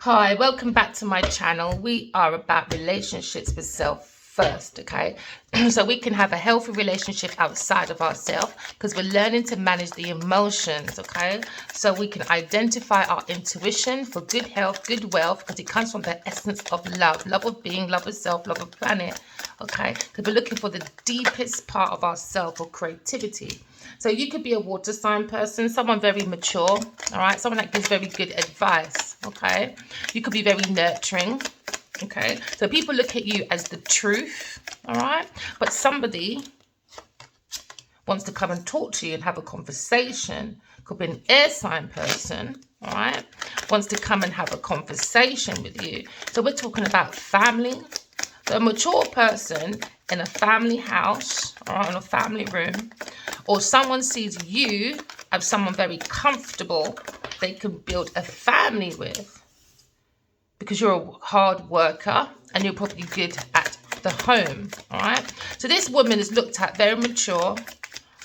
Hi, welcome back to my channel. We are about relationships with self first, okay? So we can have a healthy relationship outside of ourselves because we're learning to manage the emotions, okay? So we can identify our intuition for good health, good wealth, because it comes from the essence of love of being, love of self, love of planet, okay? Because we're looking for the deepest part of ourself or creativity. So you could be a water sign person, someone very mature, all right? Someone that gives very good advice, okay? You could be very nurturing, okay? So people look at you as the truth, all right? But somebody wants to come and talk to you and have a conversation. Could be an air sign person, all right? Wants to come and have a conversation with you. So we're talking about family. So a mature person in a family house, or in a family room, or someone sees you as someone very comfortable they can build a family with because you're a hard worker and you're probably good at the home, all right? So this woman is looked at very mature,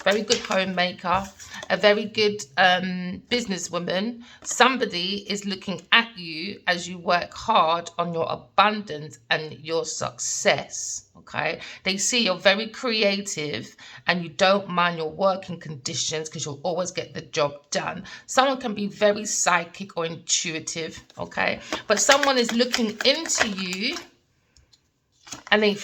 very good homemaker, a very good businesswoman. Somebody is looking at you as you work hard on your abundance and your success, okay? They see you're very creative and you don't mind your working conditions because you'll always get the job done. Someone can be very psychic or intuitive, okay? But someone is looking into you and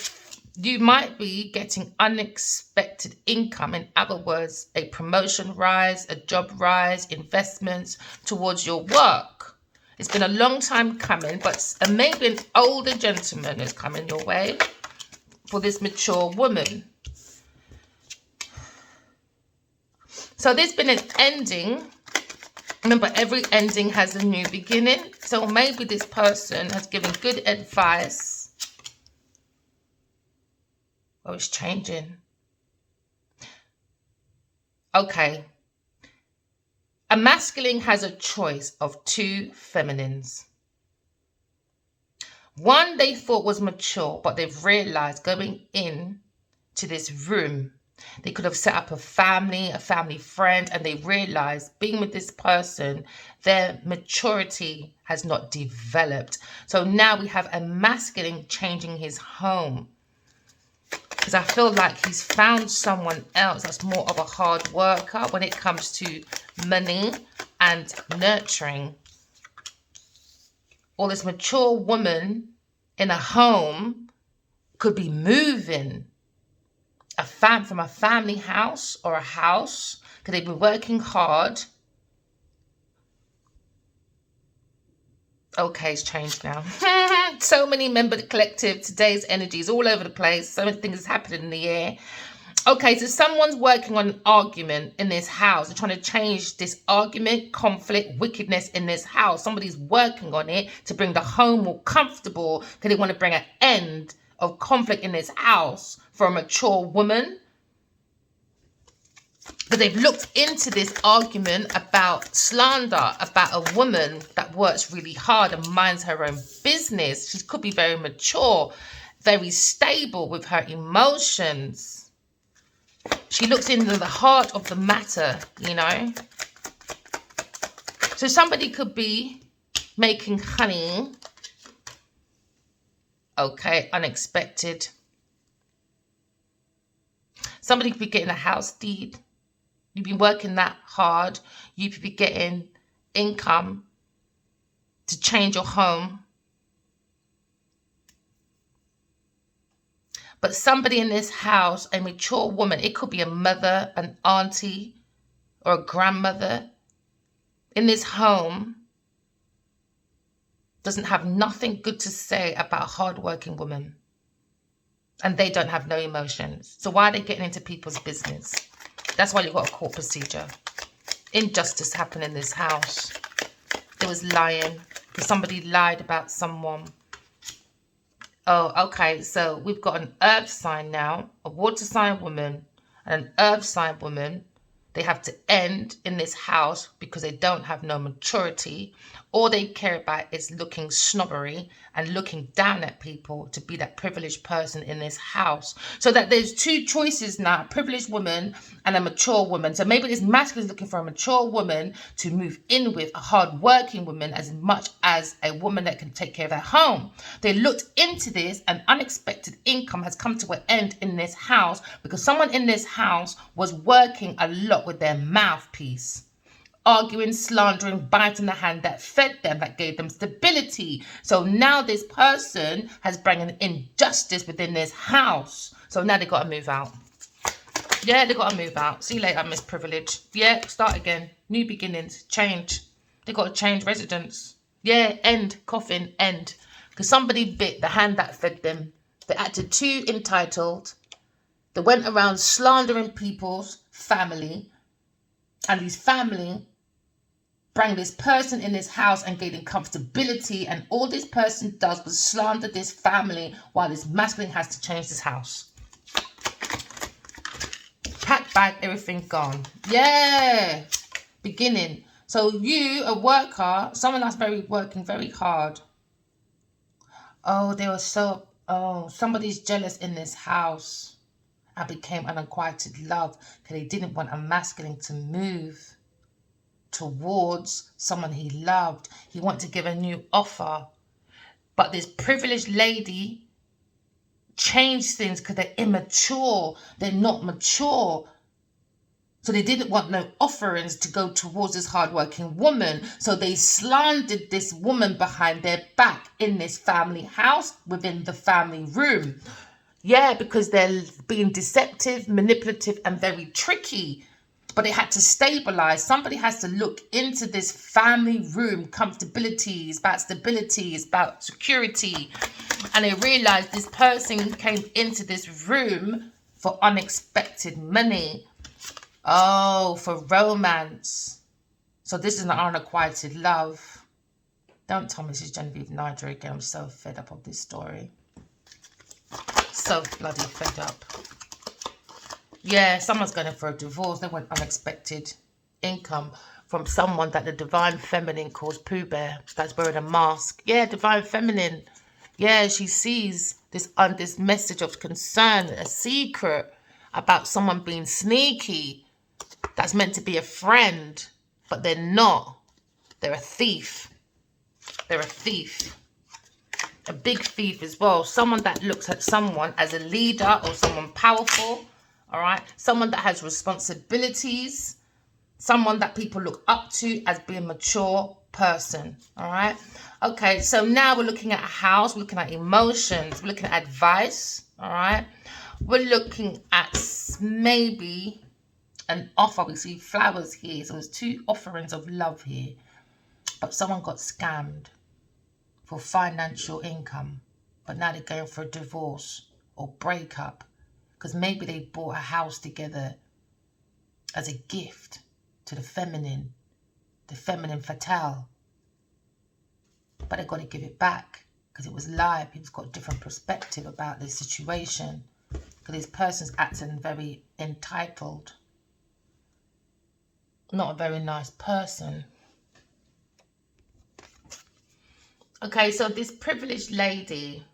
you might be getting unexpected income. In other words, a promotion rise, a job rise, investments towards your work. It's been a long time coming, but maybe an older gentleman is coming your way for this mature woman. So there's been an ending. Remember, every ending has a new beginning. So maybe this person has given good advice. Oh, it's changing. Okay. A masculine has a choice of two feminines. One they thought was mature, but they've realized going in to this room, they could have set up a family friend, and they realized being with this person, their maturity has not developed. So now we have a masculine changing his home. Because I feel like he's found someone else that's more of a hard worker when it comes to money and nurturing. Or this mature woman in a home could be moving from a family house or a house because they've been working hard. Okay, it's changed now. So many member collective. Today's energy is all over the place. So many things happening in the air. Okay, so someone's working on an argument in this house. They're trying to change this argument, conflict, wickedness in this house. Somebody's working on it to bring the home more comfortable because they want to bring an end of conflict in this house for a mature woman. But they've looked into this argument about slander, about a woman that works really hard and minds her own business. She could be very mature, very stable with her emotions. She looks into the heart of the matter, you know. So somebody could be making honey. Okay, unexpected. Somebody could be getting a house deed. You've been working that hard. You could be getting income to change your home. But somebody in this house, a mature woman, it could be a mother, an auntie, or a grandmother in this home, doesn't have nothing good to say about a hardworking woman. And they don't have no emotions. So why are they getting into people's business? That's why you've got a court procedure. Injustice happened in this house. There was lying. Somebody lied about someone. Oh, okay. So we've got an earth sign now, a water sign woman, and an earth sign woman. they have to end in this house because they don't have no maturity. All they care about is looking snobbery and looking down at people to be that privileged person in this house. So that there's two choices now, a privileged woman and a mature woman. So maybe this masculine is looking for a mature woman to move in with, a hard-working woman, as much as a woman that can take care of their home. They looked into this, and unexpected income has come to an end in this house because someone in this house was working a lot with their mouthpiece, arguing, slandering, biting the hand that fed them, that gave them stability. So now this person has brought an injustice within this house. So now they got to move out. Yeah, they got to move out. See you later, Miss Privilege. Yeah, start again. New beginnings. Change. They got to change residence. Yeah, end. Coffin. End. Because somebody bit the hand that fed them. They acted too entitled. They went around slandering people's family. And his family bring this person in this house and gave them comfortability. And all this person does was slander this family while this masculine has to change this house. Pack bag, everything gone. Yeah. Beginning. So you, a worker, someone that's working very hard. Oh, they were so, somebody's jealous in this house. I became an unrequited love because they didn't want a masculine to move towards someone he loved. He wanted to give a new offer. But this privileged lady changed things because they're immature. They're not mature. So they didn't want no offerings to go towards this hardworking woman. So they slandered this woman behind their back in this family house, within the family room. Yeah, because they're being deceptive, manipulative, and very tricky. But it had to stabilize. Somebody has to look into this family room. Comfortability is about stability, it's about security. And they realized this person came into this room for unexpected money. Oh, for romance. So this is an unrequited love. Don't tell me this is Genevieve Niger again. I'm so fed up of this story. So bloody fed up. Yeah, someone's going for a divorce. They want unexpected income from someone that the divine feminine calls Pooh Bear, that's wearing a mask. Yeah, divine feminine. Yeah, she sees this message of concern, a secret about someone being sneaky. That's meant to be a friend, but they're not. They're a thief. They're a thief. A big thief as well. Someone that looks at someone as a leader or someone powerful. All right. Someone that has responsibilities. Someone that people look up to as being a mature person. All right. Okay. So now we're looking at a house. We're looking at emotions. We're looking at advice. All right. We're looking at maybe an offer. We see flowers here. So there's two offerings of love here. But someone got scammed for financial income. But now they're going for a divorce or breakup. Because maybe they bought a house together as a gift to the feminine fatale. But they've got to give it back because it was live. People's got a different perspective about this situation. Because this person's acting very entitled. Not a very nice person. Okay, so this privileged lady,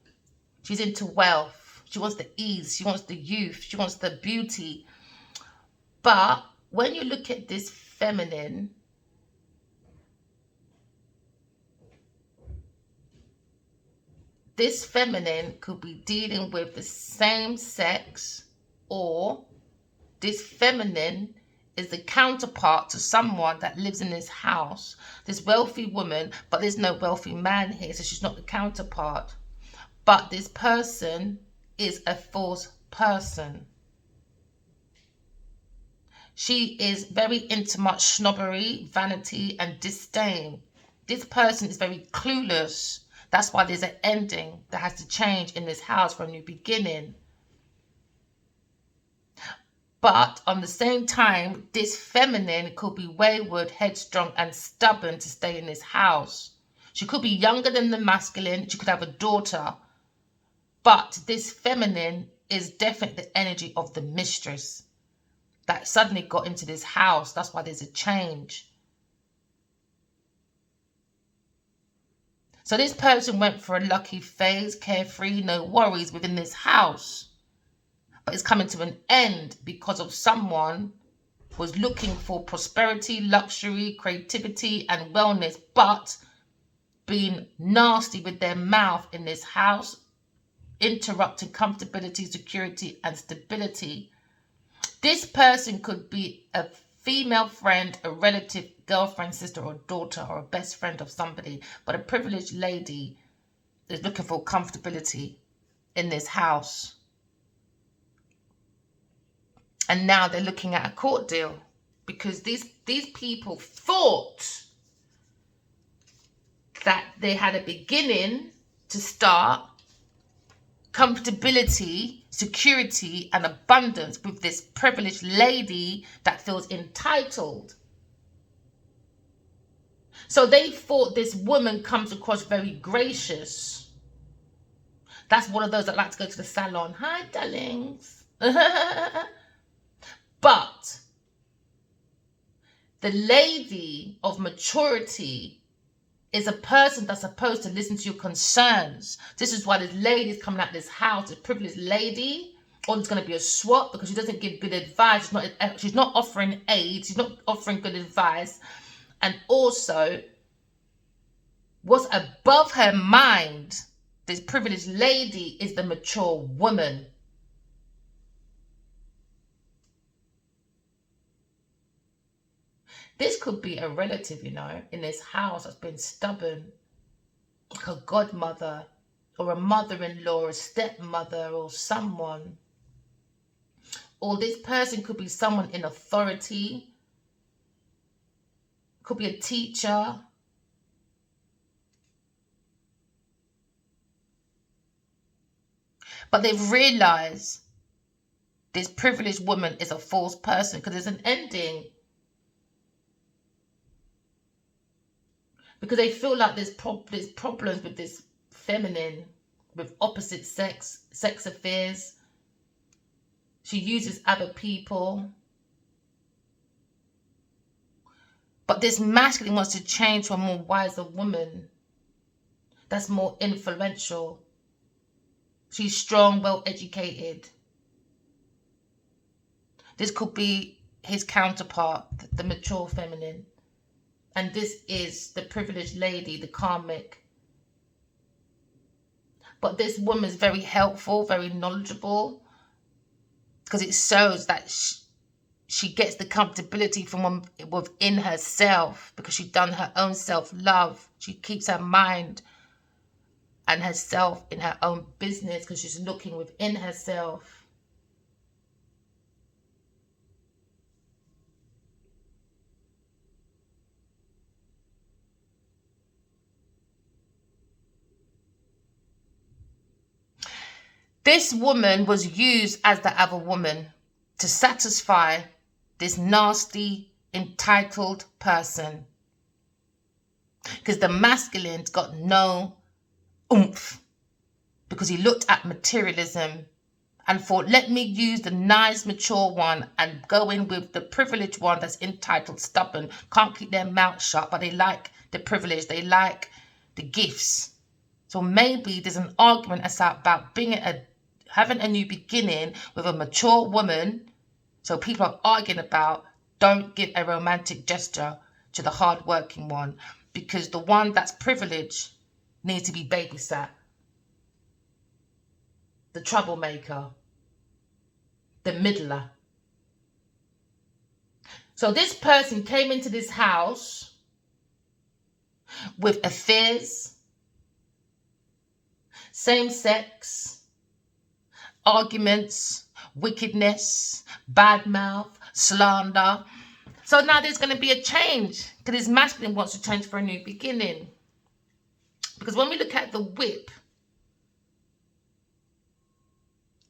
she's into wealth. She wants the ease. She wants the youth. She wants the beauty. But when you look at this feminine, this feminine could be dealing with the same sex, or this feminine is the counterpart to someone that lives in this house, this wealthy woman, but there's no wealthy man here, so she's not the counterpart. But this person is a false person. She is very into much snobbery, vanity, and disdain. This person is very clueless. That's why there's an ending that has to change in this house for a new beginning. But on the same time, this feminine could be wayward, headstrong, and stubborn to stay in this house. She could be younger than the masculine. She could have a daughter. But this feminine is definitely the energy of the mistress. that suddenly got into this house. That's why there's a change. So this person went for a lucky phase, carefree, no worries within this house. But it's coming to an end because of someone was looking for prosperity, luxury, creativity, and wellness, but being nasty with their mouth in this house, interrupting comfortability, security, and stability. This person could be a female friend, a relative, girlfriend, sister, or daughter, or a best friend of somebody, but a privileged lady is looking for comfortability in this house. And now they're looking at a court deal because these people thought that they had a beginning to start comfortability, security, and abundance with this privileged lady that feels entitled. So they thought this woman comes across very gracious. That's one of those that like to go to the salon. Hi, darlings. But the lady of maturity is a person that's supposed to listen to your concerns. This is why this lady is coming out of this house, a privileged lady, or there's going to be a swap because she doesn't give good advice. She's not offering aid. She's not offering good advice. And also, what's above her mind, this privileged lady, is the mature woman. This could be a relative, in this house that's been stubborn, like a godmother or a mother-in-law, a stepmother, or someone. Or this person could be someone in authority, could be a teacher. But they've realized this privileged woman is a false person because there's an ending. Because they feel like there's problems with this feminine, with opposite sex affairs. She uses other people. But this masculine wants to change to a more wiser woman that's more influential. She's strong, well-educated. This could be his counterpart, the mature feminine. And this is the privileged lady, the karmic. But this woman is very helpful, very knowledgeable, because it shows that she gets the comfortability from within herself because she's done her own self-love. She keeps her mind and herself in her own business because she's looking within herself. This woman was used as the other woman to satisfy this nasty, entitled person. Because the masculine's got no oomph. Because he looked at materialism and thought, let me use the nice, mature one and go in with the privileged one that's entitled, stubborn, can't keep their mouth shut, but they like the privilege, they like the gifts. So maybe there's an argument about having a new beginning with a mature woman. So people are arguing about, don't give a romantic gesture to the hard-working one because the one that's privileged needs to be babysat. The troublemaker, the middler. So this person came into this house with affairs, same sex, arguments, wickedness, bad mouth, slander. So now there's going to be a change because this masculine wants to change for a new beginning. Because when we look at the whip,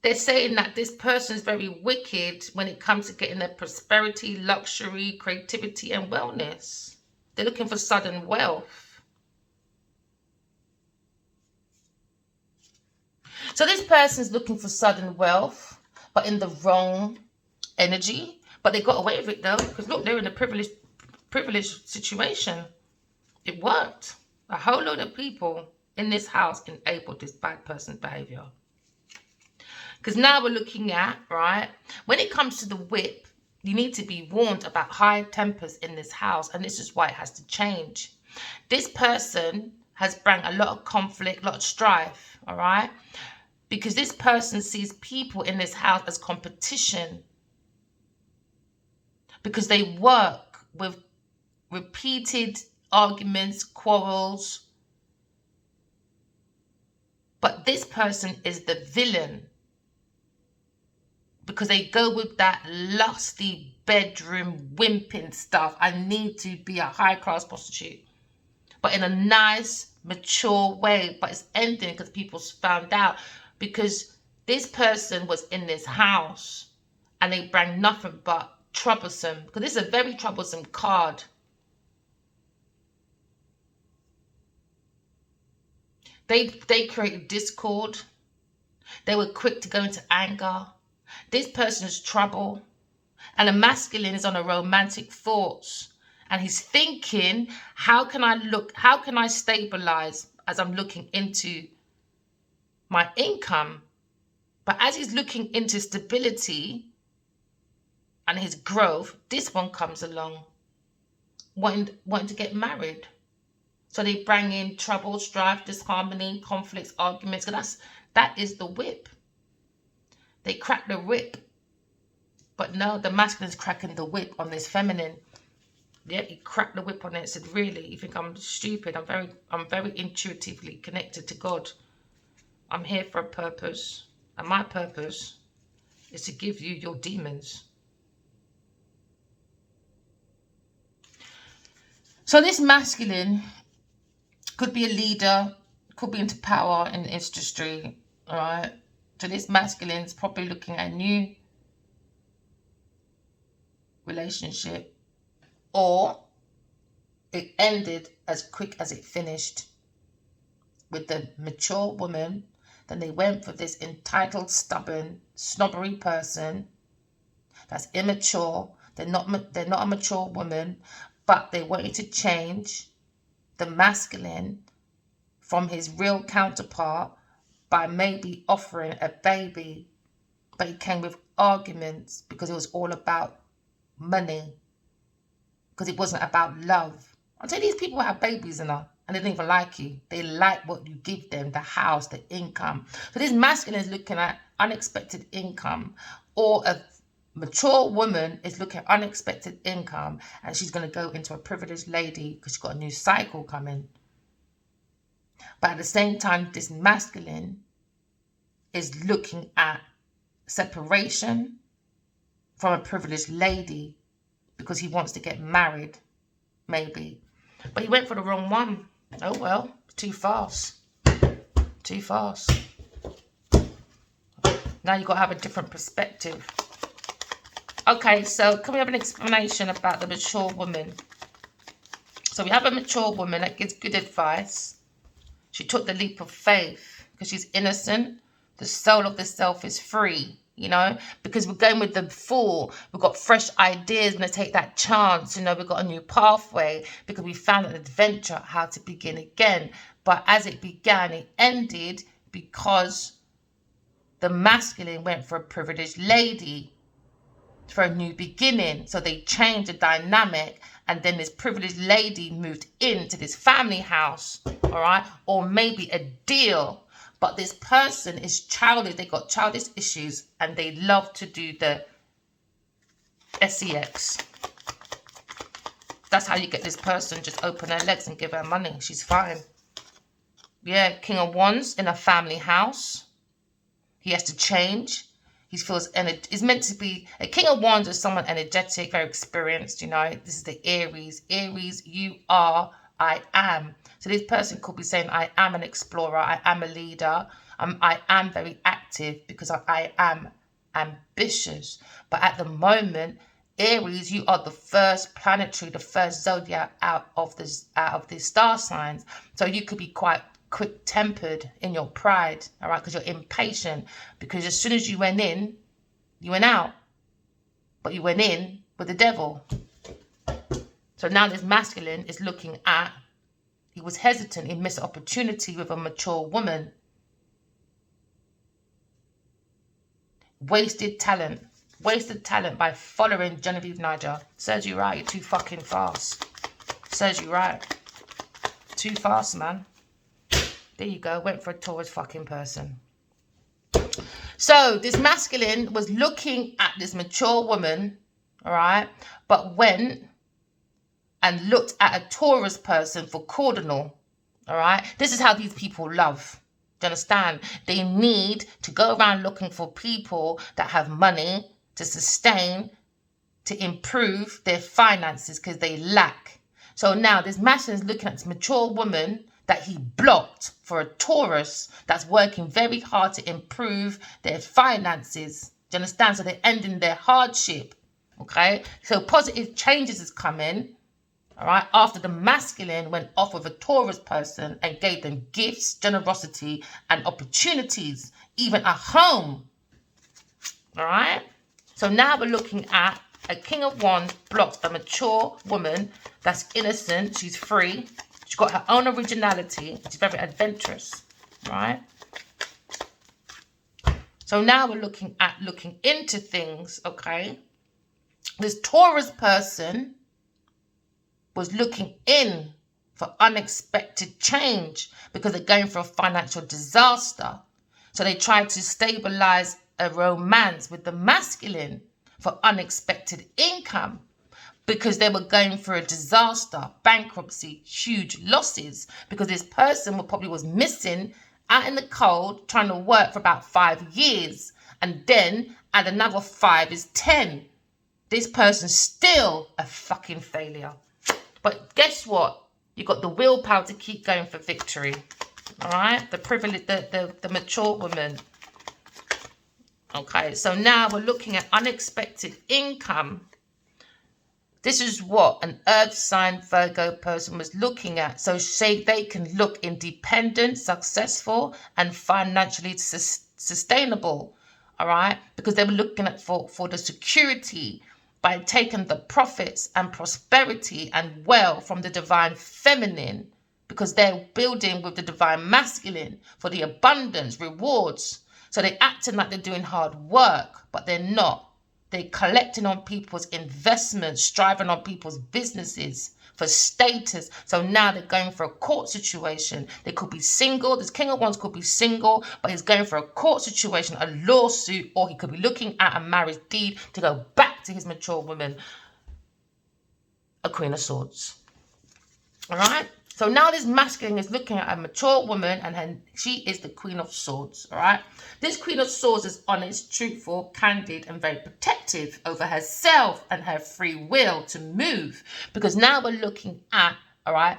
they're saying that this person is very wicked when it comes to getting their prosperity, luxury, creativity, and wellness. They're looking for sudden wealth. So this person's looking for sudden wealth, but in the wrong energy. But they got away with it though, because look, they're in a privileged situation. It worked. A whole load of people in this house enabled this bad person's behavior. Because now we're looking at, right, when it comes to the whip, you need to be warned about high tempers in this house, and this is why it has to change. This person has brought a lot of conflict, a lot of strife, all right? Because this person sees people in this house as competition, because they work with repeated arguments, quarrels. But this person is the villain, because they go with that lusty bedroom wimping stuff. I need to be a high-class prostitute, but in a nice, mature way. But it's ending because people's found out, because this person was in this house and they bring nothing but troublesome, because this is a very troublesome card. They created discord. They were quick to go into anger. This person is trouble. And the masculine is on a romantic thoughts. And he's thinking, how can I stabilize as I'm looking into my income? But as he's looking into stability and his growth, this one comes along, wanting to get married. So they bring in trouble, strife, disharmony, conflicts, arguments. Because that is the whip. They crack the whip. But no, the masculine's cracking the whip on this feminine. Yeah, he cracked the whip on it and said, really, you think I'm stupid? I'm very intuitively connected to God. I'm here for a purpose. And my purpose is to give you your demons. So this masculine could be a leader, could be into power in the industry, all right? So this masculine's probably looking at a new relationship, or it ended as quick as it finished with the mature woman. Then they went for this entitled, stubborn, snobbery person that's immature. They're not a mature woman, but they wanted to change the masculine from his real counterpart by maybe offering a baby, but it came with arguments because it was all about money, because it wasn't about love. I'll tell you, these people have babies and they don't even like you. They like what you give them, the house, the income. So this masculine is looking at unexpected income, or a mature woman is looking at unexpected income, and she's going to go into a privileged lady because she's got a new cycle coming. But at the same time, this masculine is looking at separation from a privileged lady because he wants to get married, maybe. But he went for the wrong one. Oh well, too fast. Too fast. Now you've got to have a different perspective. Okay, so can we have an explanation about the mature woman? So we have a mature woman that gives good advice. She took the leap of faith because she's innocent. The soul of the self is free, you know, because we're going with the fool. We've got fresh ideas. We're going to take that chance. You know, we've got a new pathway because we found an adventure how to begin again. But as it began, it ended because the masculine went for a privileged lady for a new beginning. So they changed the dynamic, and then this privileged lady moved into this family house, all right, or maybe a deal. But this person is childish. They got childish issues, and they love to do the sex. That's how you get this person just open her legs and give her money. She's fine. Yeah, King of Wands in a family house. He has to change. He feels is meant to be a King of Wands is someone energetic, very experienced. You know, this is the Aries. Aries, you are, I am. So this person could be saying, I am an explorer. I am a leader. I am very active because I am ambitious. But at the moment, Aries, you are the first planetary, the first zodiac out of the star signs. So you could be quite quick-tempered in your pride, all right, because you're impatient, because as soon as you went in, you went out. but you went in with the devil. So now this masculine is looking at, he was hesitant, he missed an opportunity with a mature woman. Wasted talent by following Genevieve Niger. Serves you right, you're too fucking fast. Serves you right. Too fast, man. There you go, went for a Taurus fucking person. So this masculine was looking at this mature woman, all right, but went and looked at a Taurus person for cardinal, all right? This is how these people love. Do you understand? They need to go around looking for people that have money to sustain, to improve their finances because they lack. So now this masculine is looking at this mature woman that he blocked for a Taurus that's working very hard to improve their finances. Do you understand? So they're ending their hardship, okay? So positive changes is coming. All right, after the masculine went off with a Taurus person and gave them gifts, generosity, and opportunities, even a home. All right, so now we're looking at a King of Wands blocks a mature woman that's innocent. She's free. She's got her own originality. She's very adventurous. Right. So now we're looking into things. Okay, this Taurus person was looking in for unexpected change because they're going for a financial disaster. So they tried to stabilize a romance with the masculine for unexpected income because they were going for a disaster, bankruptcy, huge losses, because this person probably was missing out in the cold trying to work for about 5 years, and then add another 5 is 10. This person's still a fucking failure. But guess what? You got the willpower to keep going for victory. All right? The privilege, the mature woman. Okay, so now we're looking at unexpected income. This is what an earth sign Virgo person was looking at. So say they can look independent, successful, and financially sustainable. All right? Because they were looking at for the security by taking the profits and prosperity and wealth from the divine feminine, because they're building with the divine masculine for the abundance, rewards. So they're acting like they're doing hard work, but they're not. They're collecting on people's investments, striving on people's businesses for status. So now they're going for a court situation. They could be single. This King of Wands could be single, but he's going for a court situation, a lawsuit, or he could be looking at a marriage deed to go back to his mature woman, a Queen of Swords. All right? So now this masculine is looking at a mature woman, and she is the Queen of Swords. All right? This Queen of Swords is honest, truthful, candid, and very protective over herself and her free will to move. Because now we're looking at, all right,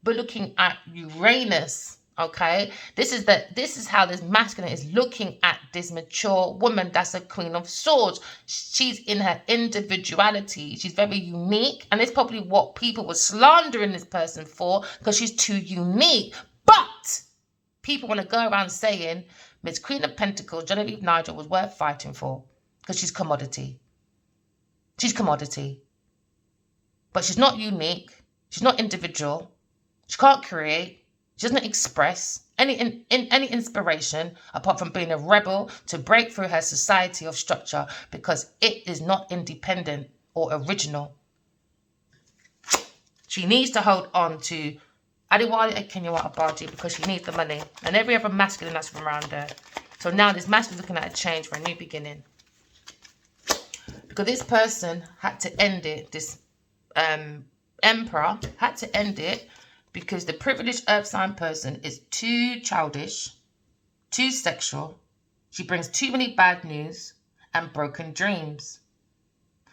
we're looking at Uranus. Okay, this is how this masculine is looking at this mature woman that's a Queen of Swords. She's in her individuality. She's very unique, and it's probably what people were slandering this person for, because she's too unique. But people want to go around saying Miss Queen of Pentacles, Genevieve Niger, was worth fighting for because she's commodity. She's commodity. But she's not unique. She's not individual. She can't create. She doesn't express any inspiration apart from being a rebel to break through her society of structure, because it is not independent or original. She needs to hold on to Adewale Akinyiwa Abaji because she needs the money, and every other masculine that's from around there. So now this masculine is looking at a change for a new beginning, because this person had to end it. This emperor had to end it because the privileged earth sign person is too childish, too sexual. She brings too many bad news and broken dreams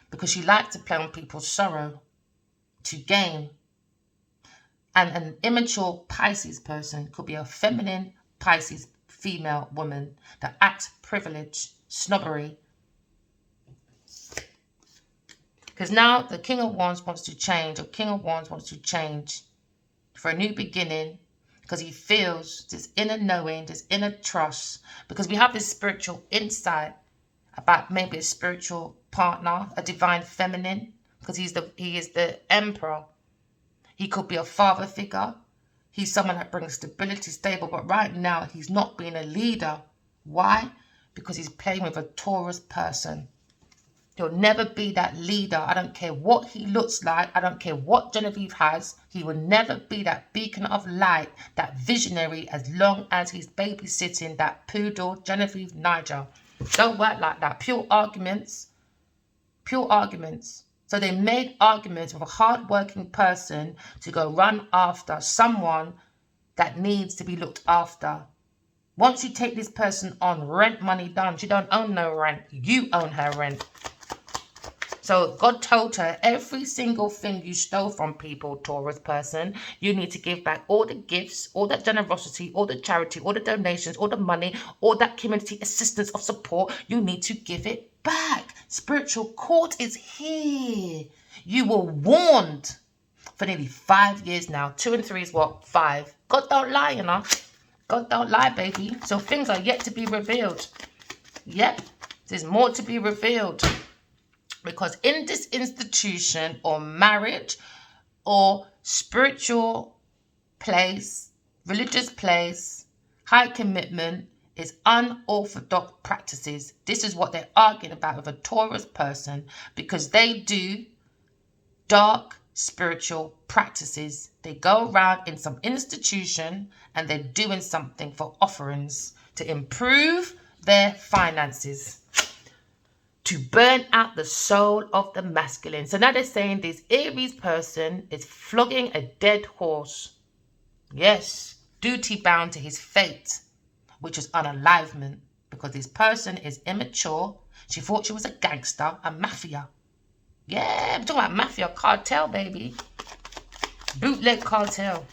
because she likes to play on people's sorrow to gain. And an immature Pisces person could be a feminine Pisces female woman that acts privileged, snobbery. Because now the King of Wands wants to change, or King of Wands wants to change for a new beginning, because he feels this inner knowing, this inner trust, because we have this spiritual insight about maybe a spiritual partner, a divine feminine, because he is the emperor. He could be a father figure. He's someone that brings stability, stable, but right now he's not being a leader. Why? Because he's playing with a Taurus person. He'll never be that leader. I don't care what he looks like. I don't care what Genevieve has. He will never be that beacon of light, that visionary, as long as he's babysitting that poodle, Genevieve Niger. Don't work like that. Pure arguments. Pure arguments. So they made arguments with a hard-working person to go run after someone that needs to be looked after. Once you take this person on, rent money done. She don't own no rent. You own her rent. So God told her, every single thing you stole from people, Taurus person, you need to give back all the gifts, all that generosity, all the charity, all the donations, all the money, all that community assistance of support. You need to give it back. Spiritual court is here. You were warned for nearly 5 years now. 2 and 3 is what? 5. God don't lie, you know. God don't lie, baby. So things are yet to be revealed. Yep, there's more to be revealed. Because in this institution or marriage or spiritual place, religious place, high commitment is unorthodox practices. This is what they're arguing about with a Taurus person, because they do dark spiritual practices. They go around in some institution and they're doing something for offerings to improve their finances, to burn out the soul of the masculine. So now they're saying this Aries person is flogging a dead horse. Yes, duty bound to his fate, which is unalivement, because this person is immature. She thought she was a gangster, a mafia. Yeah, I'm talking about mafia, cartel, baby. Bootleg cartel.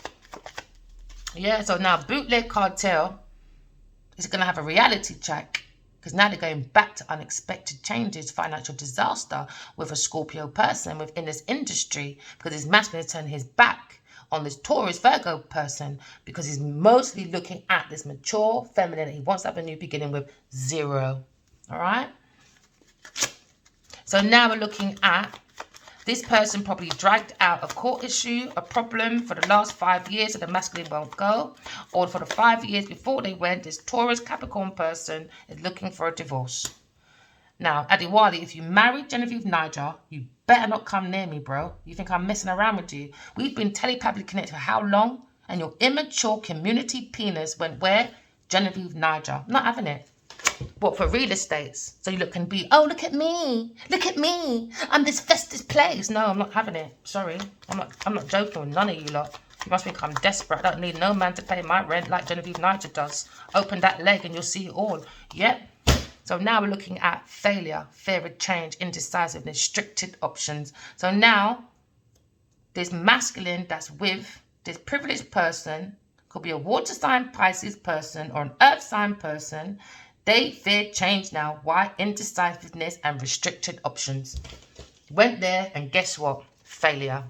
Yeah, so now bootleg cartel is going to have a reality check. Because now they're going back to unexpected changes, financial disaster with a Scorpio person within this industry, because his masculine turned his back on this Taurus Virgo person, because he's mostly looking at this mature feminine that he wants to have a new beginning with 0. All right? So now we're looking at this person probably dragged out a court issue, a problem for the last 5 years, so the masculine won't go. Or for the 5 years before they went, this Taurus Capricorn person is looking for a divorce. Now, Adiwali, if you marry Genevieve Niger, you better not come near me, bro. You think I'm messing around with you? We've been telepathically connected for how long? And your immature community penis went where? Genevieve Niger. I'm not having it. What, for real estates? So you can be, oh, look at me, I'm this festive place. No, I'm not having it. Sorry, I'm not joking with none of you lot. You must think I'm desperate. I don't need no man to pay my rent like Genevieve Niger does. Open that leg and you'll see it all. Yep. So now we're looking at failure, fear of change, indecisiveness, restricted options. So now this masculine that's with this privileged person, could be a water sign Pisces person or an earth sign person. They fear change now. Why? Indecisiveness and restricted options. Went there and guess what? Failure.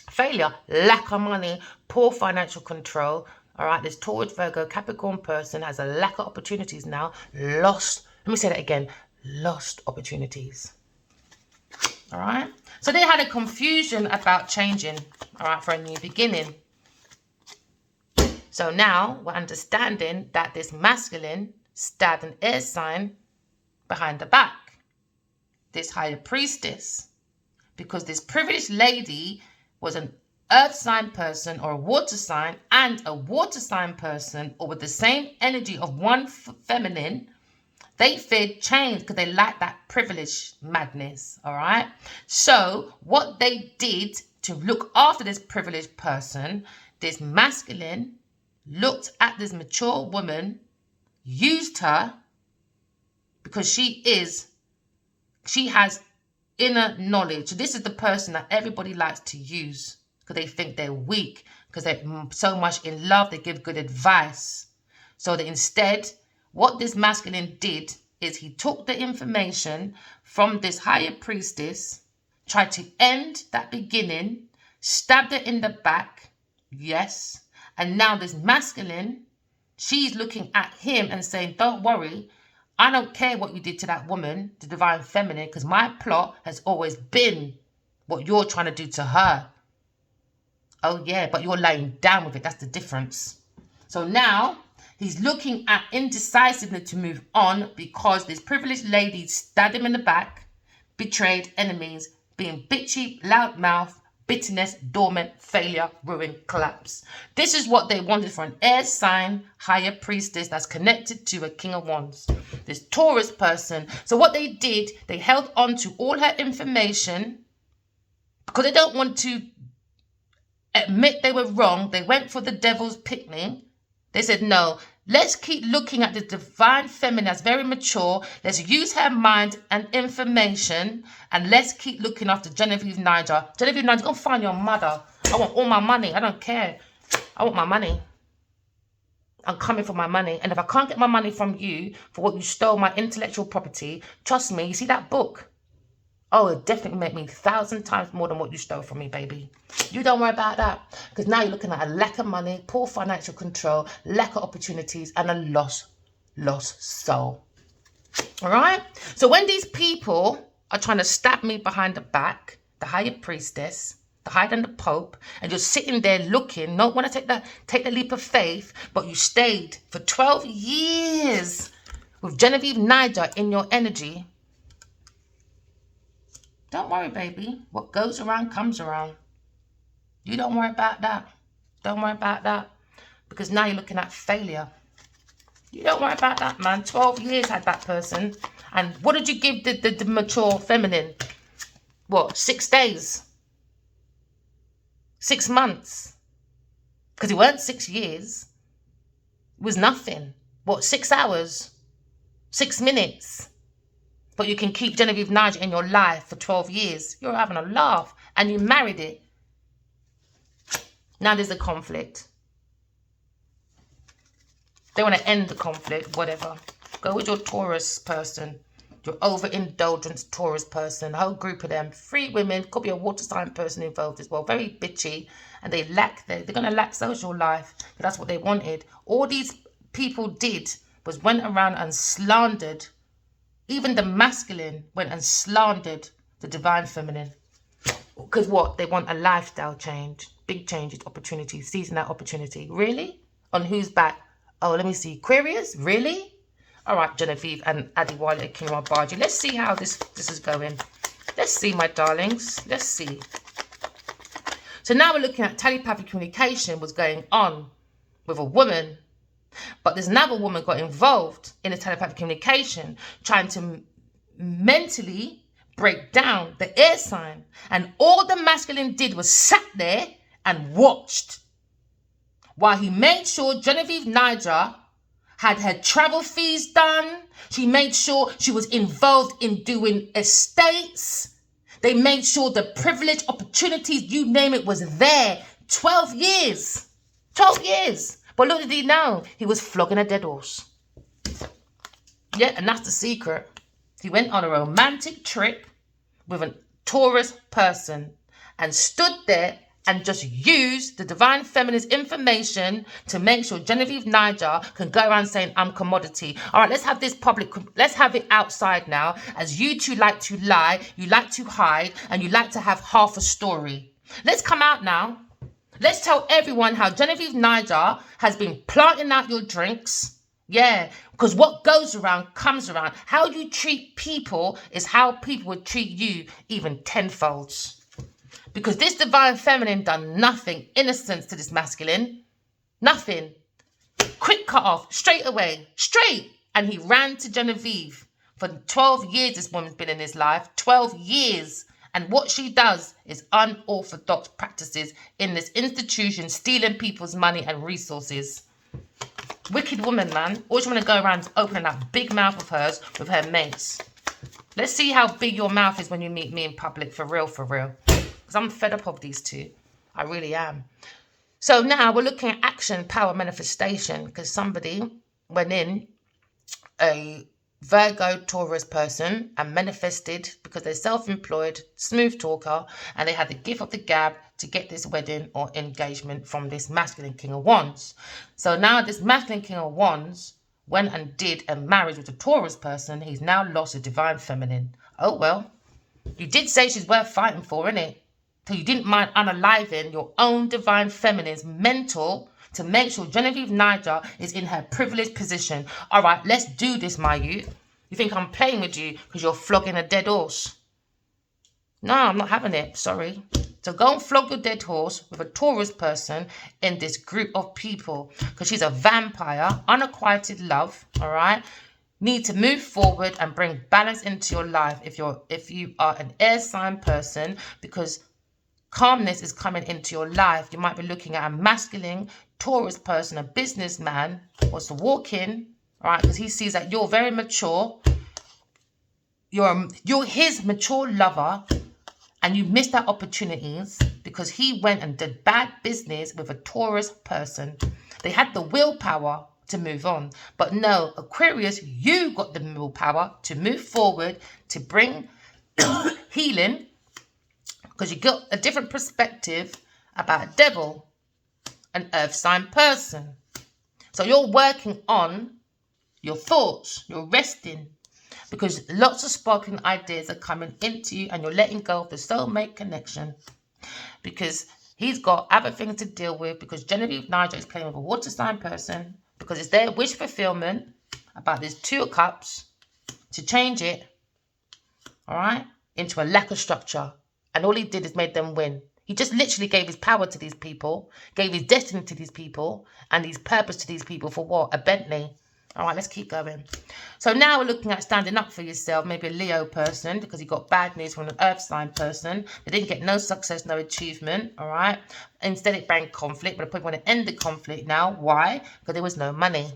Failure, lack of money, poor financial control. All right, this Taurus Virgo Capricorn person has a lack of opportunities now. Lost, let me say that again, lost opportunities. All right, so they had a confusion about changing, all right, for a new beginning. So now we're understanding that this masculine stabbed an air sign behind the back, this higher priestess, because this privileged lady was an earth sign person or a water sign and a water sign person, or with the same energy of one feminine. They feared change because they liked that privilege madness. All right, so what they did to look after this privileged person, this masculine looked at this mature woman, used her, because she has inner knowledge. So this is the person that everybody likes to use because they think they're weak, because they're so much in love, they give good advice. So that instead, what this masculine did is he took the information from this higher priestess, tried to end that beginning, stabbed her in the back, yes, and now this masculine, she's looking at him and saying, don't worry, I don't care what you did to that woman, the divine feminine, because my plot has always been what you're trying to do to her. Oh yeah, but you're laying down with it. That's the difference. So now he's looking at indecisiveness to move on because this privileged lady stabbed him in the back, betrayed, enemies, being bitchy, loudmouth, bitterness, dormant, failure, ruin, collapse. This is what they wanted for an air sign, higher priestess that's connected to a king of wands. This Taurus person. So what they did, they held on to all her information because they don't want to admit they were wrong. They went for the devil's picnic. They said, no, let's keep looking at the divine feminine as very mature. Let's use her mind and information. And let's keep looking after Genevieve Niger. Genevieve Niger, go find your mother. I want all my money. I don't care. I want my money. I'm coming for my money. And if I can't get my money from you for what you stole, my intellectual property, trust me, you see that book? Oh, it definitely make me 1,000 times more than what you stole from me, baby. You don't worry about that. Because now you're looking at a lack of money, poor financial control, lack of opportunities, and a lost soul. All right? So when these people are trying to stab me behind the back, the higher priestess, the higher than the pope, and you're sitting there looking, not want to take the leap of faith, but you stayed for 12 years with Genevieve Niger in your energy. Don't worry, baby. What goes around comes around. You don't worry about that. Don't worry about that. Because now you're looking at failure. You don't worry about that, man. 12 years had that person. And what did you give the mature feminine? What, 6 days? 6 months? Because it weren't 6 years. It was nothing. What, 6 hours? 6 minutes? But you can keep Genevieve Niger in your life for 12 years. You're having a laugh. And you married it. Now there's a conflict. They want to end the conflict, whatever. Go with your Taurus person. Your overindulgent Taurus person. A whole group of them. 3 women. Could be a water sign person involved as well. Very bitchy. And they're going to lack social life. That's what they wanted. All these people did was went around and slandered. Even the masculine went and slandered the divine feminine. Because what? They want a lifestyle change. Big changes, opportunities, seizing that opportunity. Really? On whose back? Oh, let me see. Aquarius? Really? All right, Genevieve and Adiwale Kinwa-Baji. Let's see how this is going. Let's see, my darlings. Let's see. So now we're looking at telepathic communication was going on with a woman. But there's another woman got involved in the telepathic communication, trying to mentally break down the air sign. And all the masculine did was sat there and watched. While he made sure Genevieve Niger had her travel fees done. She made sure she was involved in doing estates. They made sure the privilege, opportunities, you name it, was there. 12 years. 12 years. But look at he now. He was flogging a dead horse. Yeah, and that's the secret. He went on a romantic trip with a Taurus person and stood there and just used the divine feminine's information to make sure Genevieve Niger can go around saying, I'm commodity. All right, let's have this public. Let's have it outside now. As you two like to lie, you like to hide, and you like to have half a story. Let's come out now. Let's tell everyone how Genevieve Niger has been planting out your drinks. Yeah, because what goes around comes around. How you treat people is how people would treat you, even tenfolds. Because this divine feminine done nothing innocent to this masculine. Nothing. Quick cut off, straight away, straight. And he ran to Genevieve. For 12 years this woman's been in his life. 12 years. And what she does is unorthodox practices in this institution, stealing people's money and resources. Wicked woman, man. Always want to go around opening that big mouth of hers with her mates. Let's see how big your mouth is when you meet me in public, for real, for real. Because I'm fed up of these two. I really am. So now we're looking at action, power, manifestation. Because somebody went in a Virgo Taurus person and manifested because they're self-employed, smooth talker, and they had the gift of the gab to get this wedding or engagement from this masculine King of Wands. So now this masculine King of Wands went and did a marriage with a Taurus person, he's now lost his divine feminine. Oh, well, you did say she's worth fighting for, innit? So you didn't mind unaliving your own divine feminine's mental to make sure Genevieve Niger is in her privileged position. All right, let's do this, my youth. You think I'm playing with you because you're flogging a dead horse? No, I'm not having it. Sorry. So go and flog your dead horse with a Taurus person in this group of people, because she's a vampire, unacquitted love, all right? Need to move forward and bring balance into your life if you are an air sign person, because calmness is coming into your life. You might be looking at a masculine Taurus person, a businessman, wants to walk in, all right, because he sees that you're very mature. You're his mature lover, and you missed out opportunities because he went and did bad business with a Taurus person. They had the willpower to move on. But no, Aquarius, you got the willpower to move forward, to bring healing, because you got a different perspective about a devil, an earth sign person. So you're working on your thoughts, you're resting, because lots of sparkling ideas are coming into you, and you're letting go of the soulmate connection because he's got other things to deal with, because Genevieve Niger is playing with a water sign person, because it's their wish fulfillment about this 2 of Cups to change it, all right, into a lack of structure. And all he did is made them win. He just literally gave his power to these people, gave his destiny to these people, and his purpose to these people for what? A Bentley. All right, let's keep going. So now we're looking at standing up for yourself, maybe a Leo person, because you got bad news from an earth sign person. They didn't get no success, no achievement, all right? Instead, it brought conflict, but I probably want to end the conflict now. Why? Because there was no money.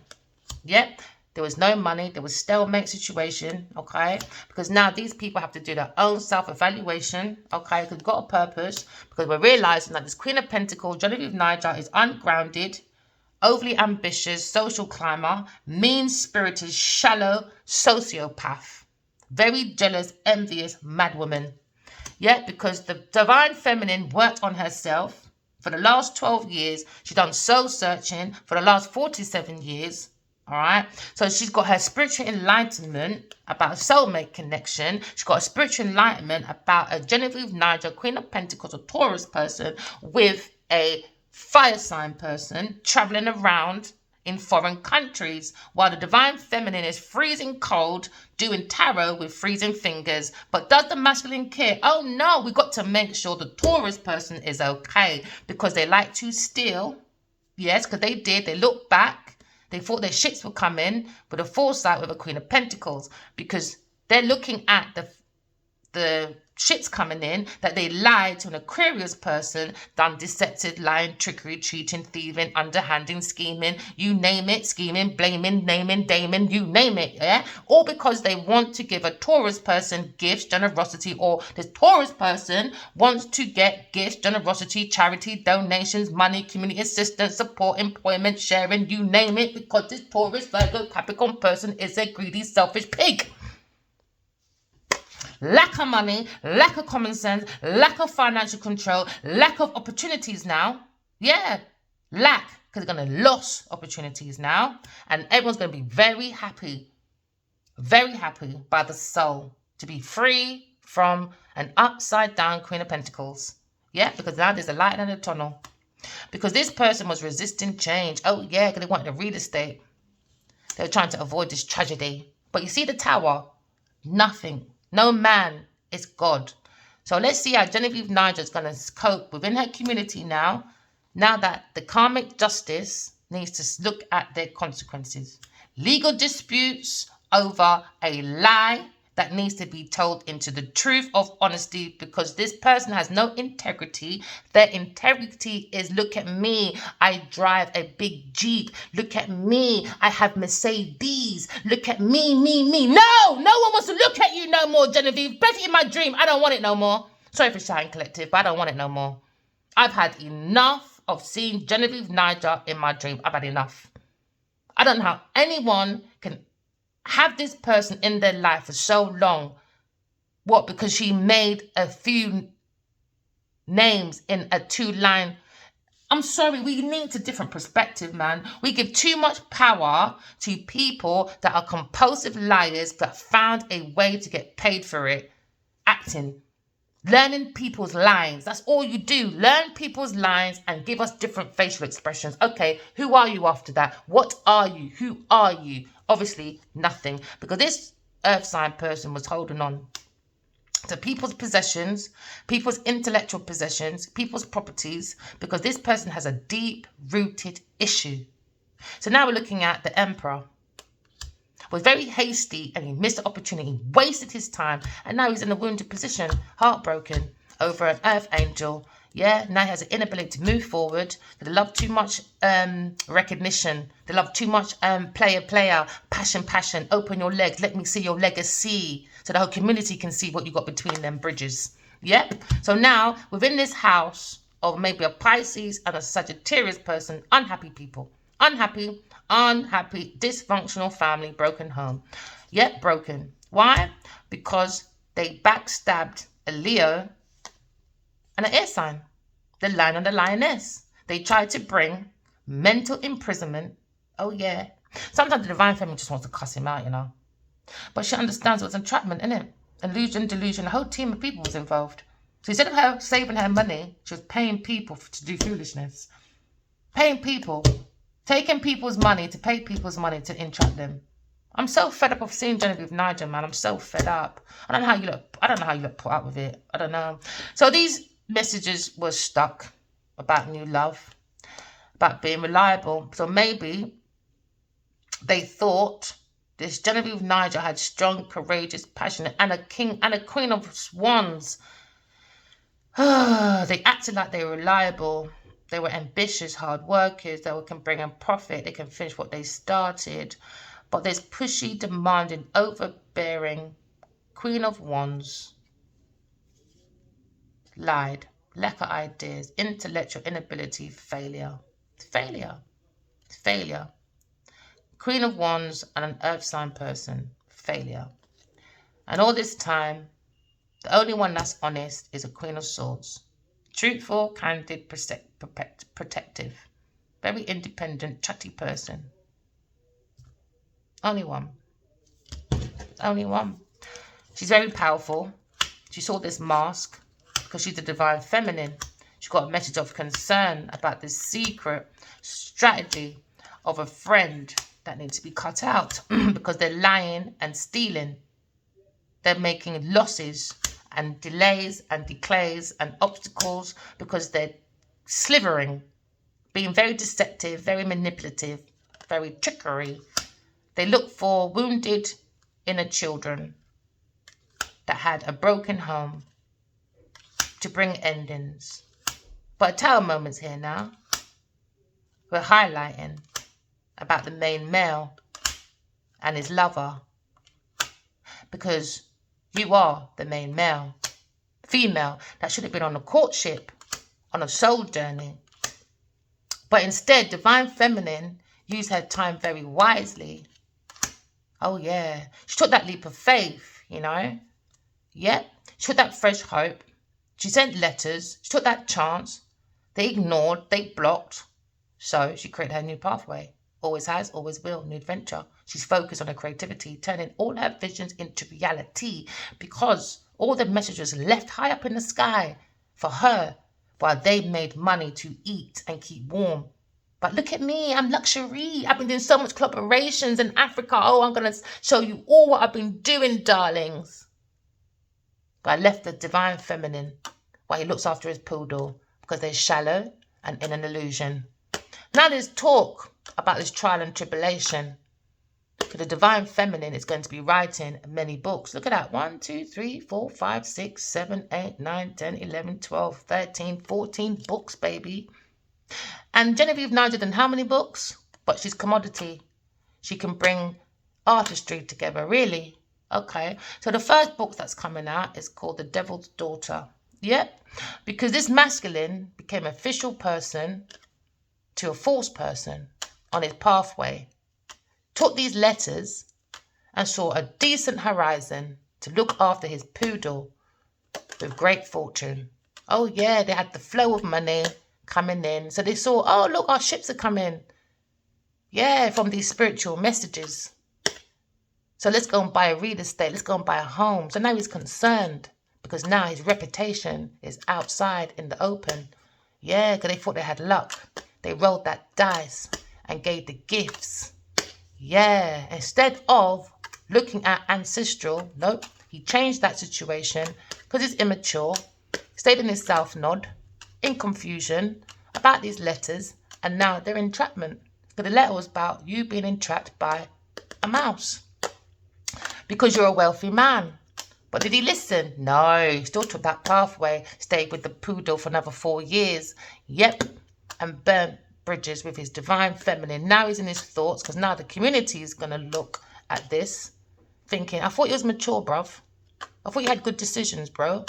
Yep, there was no money. There was stalemate situation, okay? Because now these people have to do their own self-evaluation, okay? Because we've got a purpose, because we're realizing that this Queen of Pentacles, Genevieve Niger, is ungrounded, overly ambitious, social climber, mean-spirited, shallow sociopath, very jealous, envious, mad woman. Yeah, because the divine feminine worked on herself for the last 12 years. She's done soul searching for the last 47 years. All right. So she's got her spiritual enlightenment about a soulmate connection. She's got a spiritual enlightenment about a Genevieve Niger, Queen of Pentacles, a Taurus person with a fire sign person traveling around in foreign countries, while the divine feminine is freezing cold, doing tarot with freezing fingers. But does the masculine care? Oh no, we got to make sure the Taurus person is okay, because they like to steal. Yes, because they did. They looked back. They thought their shits were coming with a foresight with a Queen of Pentacles, because they're looking at the shit's coming in, that they lied to an Aquarius person, done deceptive, lying, trickery, cheating, thieving, underhanding, scheming, you name it, scheming, blaming, naming, daming, you name it, yeah? All because they want to give a Taurus person gifts, generosity, or this Taurus person wants to get gifts, generosity, charity, donations, money, community assistance, support, employment, sharing, you name it, because this Taurus, Virgo, Capricorn person is a greedy, selfish pig. Lack of money, lack of common sense, lack of financial control, lack of opportunities now. Yeah, lack, because they're going to lose opportunities now. And everyone's going to be very happy by the soul to be free from an upside down Queen of Pentacles. Yeah, because now there's a light in the tunnel. Because this person was resisting change. Oh yeah, because they wanted a real estate. They were trying to avoid this tragedy. But you see the Tower? Nothing. No man is God. So let's see how Genevieve Niger is going to cope within her community now that the karmic justice needs to look at their consequences. Legal disputes over a lie that needs to be told into the truth of honesty, because this person has no integrity. Their integrity is, look at me, I drive a big Jeep. Look at me, I have Mercedes. Look at me. No one wants to look at you no more, Genevieve. Better in my dream. I don't want it no more. Sorry for shouting collective, but I don't want it no more. I've had enough of seeing Genevieve Niger in my dream. I've had enough. I don't know how anyone can have this person in their life for so long. What? Because she made a few names in a 2-line I'm sorry, we need a different perspective, man. We give too much power to people that are compulsive liars that found a way to get paid for it. Acting. Learning people's lines. That's all you do. Learn people's lines and give us different facial expressions. Okay, who are you after that? What are you? Who are you? Obviously, nothing. Because this earth sign person was holding on to people's possessions, people's intellectual possessions, people's properties, because this person has a deep-rooted issue. So now we're looking at the Emperor. Was very hasty and he missed the opportunity, wasted his time, and now he's in a wounded position, heartbroken over an earth angel. Yeah, now he has an inability to move forward. They love too much recognition. They love too much player, passion. Open your legs. Let me see your legacy. So the whole community can see what you got between them bridges. Yep. So now within this house of maybe a Pisces and a Sagittarius person, unhappy people. Unhappy, dysfunctional family, broken home. Yep, broken. Why? Because they backstabbed a Leo and an air sign, the lion and the lioness. They tried to bring mental imprisonment. Oh, yeah. Sometimes the divine feminine just wants to cuss him out, you know. But she understands it was entrapment, innit? Illusion, delusion. A whole team of people was involved. So instead of her saving her money, she was paying people to do foolishness. Paying people. Taking people's money to pay people's money to entrap them. I'm so fed up of seeing Genevieve Nigel, man. I'm so fed up. I don't know how you look put up with it. I don't know. So these messages were stuck about new love, about being reliable. So maybe they thought this Genevieve Nigel had strong, courageous, passionate, and a king and a queen of wands. They acted like they were reliable. They were ambitious, hard workers. They can bring in profit. They can finish what they started. But there's pushy, demanding, overbearing queen of wands. Lied. Lack of ideas. Intellectual inability. Failure. Queen of wands and an earth sign person. Failure. And all this time, the only one that's honest is a queen of swords. Truthful, candid, protective. Very independent, chatty person. Only one. She's very powerful. She saw this mask because she's the divine feminine. She got a message of concern about this secret strategy of a friend that needs to be cut out because they're lying and stealing. They're making losses and delays and declays and obstacles because they're slivering, being very deceptive, very manipulative, very trickery. They look for wounded inner children that had a broken home to bring endings. But tower moments here now. We're highlighting about the main male and his lover, because you are the main male. Female that should have been on a courtship, on a soul journey. But instead, divine feminine used her time very wisely. Oh yeah, she took that leap of faith, you know. Yep, she took that fresh hope. She sent letters. She took that chance. They ignored, they blocked. So she created her new pathway. Always has, always will, new adventure. She's focused on her creativity, turning all her visions into reality because all the messages left high up in the sky for her while they made money to eat and keep warm. But look at me, I'm luxury. I've been doing so much collaborations in Africa. Oh, I'm going to show you all what I've been doing, darlings. But I left the divine feminine while he looks after his poodle because they're shallow and in an illusion. Now there's talk about this trial and tribulation. The divine feminine is going to be writing many books. Look at that. 1, 2, 3, 4, 5, 6, 7, 8, 9, 10, 11, 12, 13, 14 books, baby. And Genevieve Nigel done how many books? But she's commodity. She can bring artistry together, really. Okay. So the first book that's coming out is called The Devil's Daughter. Yep. Because this masculine became an official person to a false person on his pathway. Took these letters and saw a decent horizon to look after his poodle with great fortune. Oh yeah, they had the flow of money coming in. So they saw, oh, look, our ships are coming. Yeah, from these spiritual messages. So let's go and buy a real estate. Let's go and buy a home. So now he's concerned because now his reputation is outside in the open. Yeah, because they thought they had luck. They rolled that dice and gave the gifts. Yeah, instead of looking at ancestral, nope, he changed that situation because he's immature, stayed in his south node, in confusion about these letters, and now they're entrapment. But the letter was about you being entrapped by a mouse because you're a wealthy man. But did he listen? No, he still took that pathway, stayed with the poodle for another 4 years. Yep, and burnt bridges with his divine feminine. Now he's in his thoughts because now the community is going to look at this thinking, I thought you was mature, bruv. I thought you had good decisions, bro.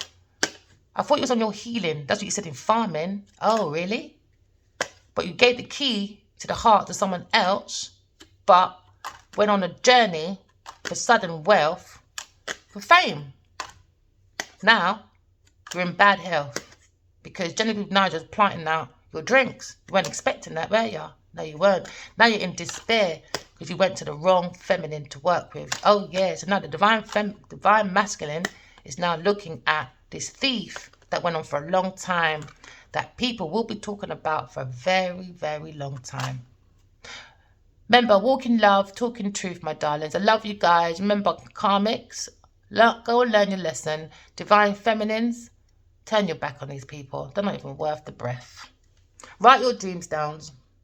I thought you was on your healing. That's what you said in farming. Oh, really? But you gave the key to the heart to someone else, but went on a journey for sudden wealth, for fame. Now, you're in bad health because Genevieve Nigel's planting out your drinks. You weren't expecting that, were you? No, you weren't. Now you're in despair because you went to the wrong feminine to work with. Oh, yeah. So now the divine masculine is now looking at this thief that went on for a long time that people will be talking about for a very, very long time. Remember, walk in love, talk in truth, my darlings. I love you guys. Remember, karmics, go and learn your lesson. Divine feminines, turn your back on these people. They're not even worth the breath. Write your dreams down.